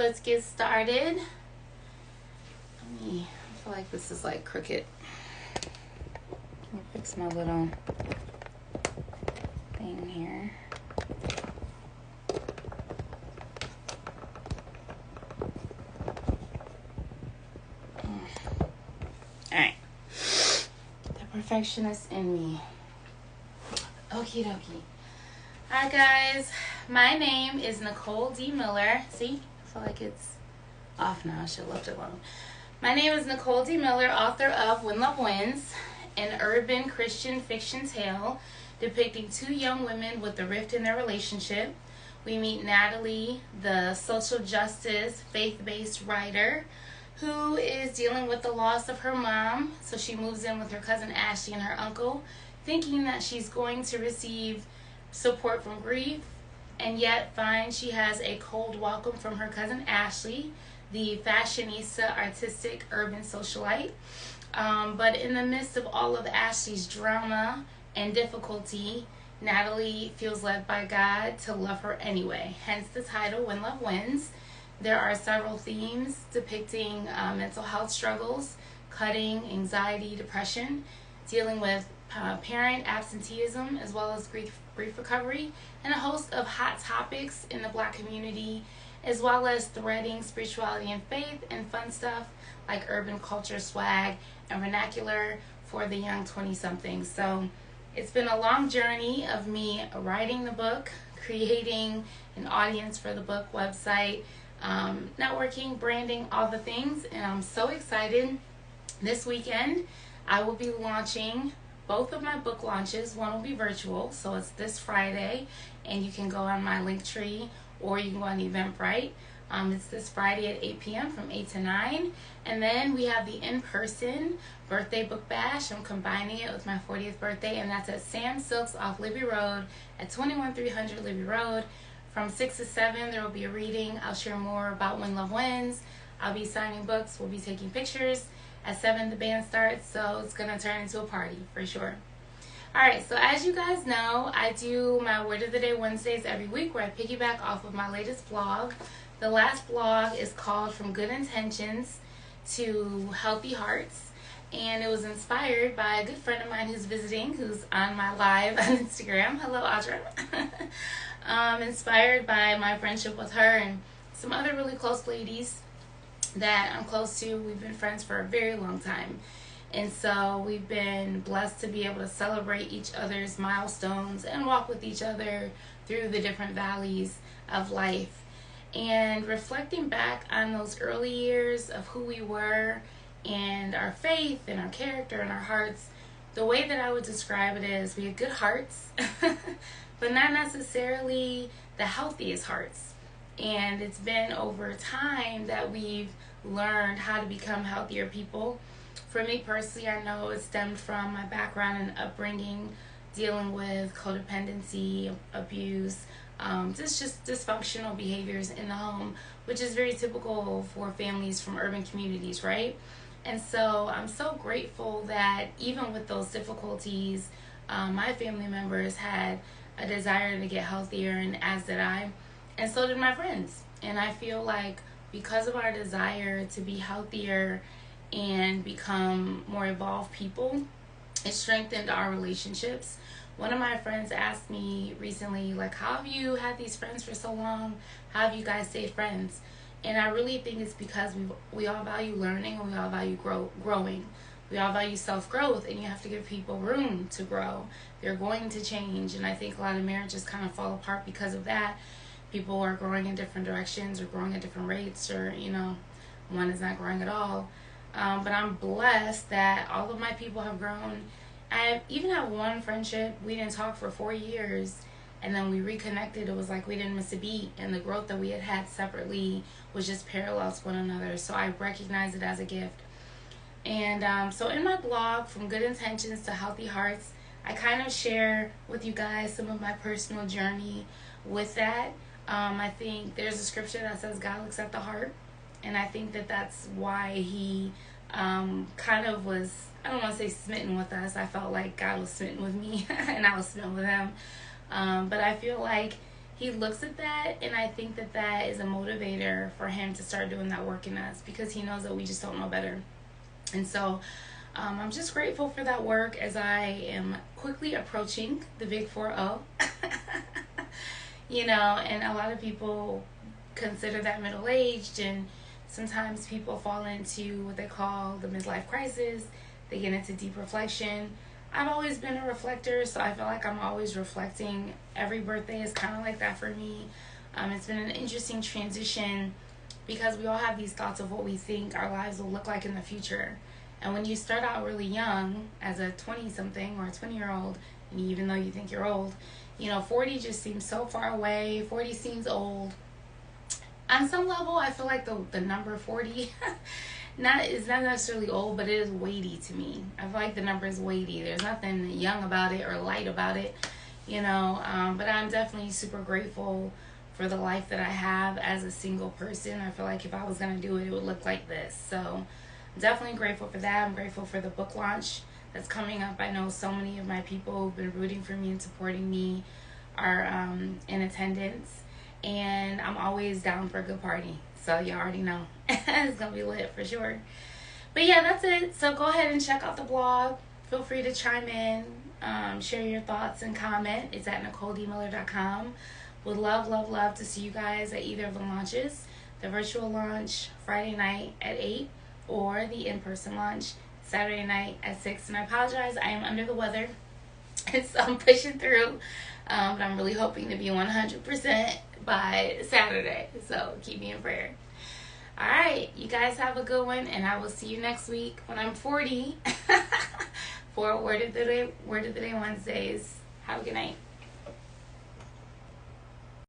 let's get started. I feel like this is like crooked. Let me fix my little thing here. Alright. The perfectionist in me. Okie dokie. Alright guys, my name is Nicole D. Miller. See? I feel like it's off now. I should have left it alone. My name is Nicole D. Miller, author of When Love Wins, an urban Christian fiction tale depicting two young women with a rift in their relationship. We meet Natalie, the social justice, faith-based writer, who is dealing with the loss of her mom. So she moves in with her cousin Ashley and her uncle, thinking that she's going to receive support from grief, and yet finds she has a cold welcome from her cousin Ashley, the fashionista, artistic, urban socialite. But in the midst of all of Ashley's drama and difficulty, Natalie feels led by God to love her anyway. Hence the title, When Love Wins. There are several themes depicting mental health struggles, cutting, anxiety, depression, dealing with parent absenteeism, as well as grief recovery, and a host of hot topics in the Black community, as well as threading spirituality and faith and fun stuff like urban culture swag and vernacular for the young 20-somethings. So it's been a long journey of me writing the book, creating an audience for the book, website, networking, branding, all the things, and I'm so excited. This weekend I will be launching both of my book launches. One will be virtual, so it's this Friday, and you can go on my Linktree or you can go on Eventbrite. It's this Friday at 8 p.m. from 8 to 9. And then we have the in-person birthday book bash. I'm combining it with my 40th birthday, and that's at Sam Silks off Libby Road at 21300 Libby Road. From 6 to 7, there will be a reading. I'll share more about When Love Wins. I'll be signing books. We'll be taking pictures. At 7, the band starts, so it's going to turn into a party for sure. Alright, so as you guys know, I do my Word of the Day Wednesdays every week, where I piggyback off of my latest blog. The last blog is called From Good Intentions to Healthy Hearts, and it was inspired by a good friend of mine who's visiting, who's on my live on Instagram. Hello, Audra. Inspired by my friendship with her and some other really close ladies that I'm close to. We've been friends for a very long time, and so we've been blessed to be able to celebrate each other's milestones and walk with each other through the different valleys of life. And reflecting back on those early years of who we were and our faith and our character and our hearts, the way that I would describe it is we had good hearts but not necessarily the healthiest hearts. And it's been over time that we've learned how to become healthier people. For me personally, I know it stemmed from my background and upbringing, dealing with codependency, abuse, just dysfunctional behaviors in the home, which is very typical for families from urban communities, right? And so I'm so grateful that even with those difficulties, my family members had a desire to get healthier, and as did I, and so did my friends. And I feel like because of our desire to be healthier and become more evolved people, it strengthened our relationships. One of my friends asked me recently, like, how have you had these friends for so long? How have you guys stayed friends? And I really think it's because we all value learning, and we all value growing. We all value self-growth, and you have to give people room to grow. They're going to change, and I think a lot of marriages kind of fall apart because of that. People are growing in different directions or growing at different rates, or, one is not growing at all. But I'm blessed that all of my people have grown. I even had one friendship, we didn't talk for 4 years, and then we reconnected. It was like we didn't miss a beat, and the growth that we had had separately was just parallel to one another. So I recognize it as a gift. And so in my blog, From Good Intentions to Healthy Hearts, I kind of share with you guys some of my personal journey with that. I think there's a scripture that says God looks at the heart, and I think that that's why he kind of was, I don't want to say smitten with us. I felt like God was smitten with me and I was smitten with him. But I feel like he looks at that, and I think that that is a motivator for him to start doing that work in us, because he knows that we just don't know better. And so I'm just grateful for that work as I am quickly approaching the big 4-0. You know, and a lot of people consider that middle-aged, and sometimes people fall into what they call the midlife crisis. They get into deep reflection. I've always been a reflector, so I feel like I'm always reflecting. Every birthday is kind of like that for me. It's been an interesting transition because we all have these thoughts of what we think our lives will look like in the future. And when you start out really young, as a 20-something or a 20-year-old, and even though you think you're old, 40 just seems so far away. 40 seems old. On some level, I feel like the number 40 is not necessarily old, but it is weighty to me. I feel like the number is weighty. There's nothing young about it or light about it, but I'm definitely super grateful for the life that I have as a single person. I feel like if I was going to do it, it would look like this. So I'm definitely grateful for that. I'm grateful for the book launch that's coming up. I know so many of my people who've been rooting for me and supporting me are in attendance, and I'm always down for a good party. So you already know. It's going to be lit for sure. But yeah, that's it. So go ahead and check out the blog. Feel free to chime in, share your thoughts and comment. It's at NicoleDMiller.com. Would love to see you guys at either of the launches. The virtual launch Friday night at 8, or the in-person launch Saturday night at 6. And I apologize, I am under the weather. So I'm pushing through. But I'm really hoping to be 100% by Saturday. So keep me in prayer. Alright, you guys have a good one, and I will see you next week when I'm 40 for Word of the Day Wednesdays. Have a good night.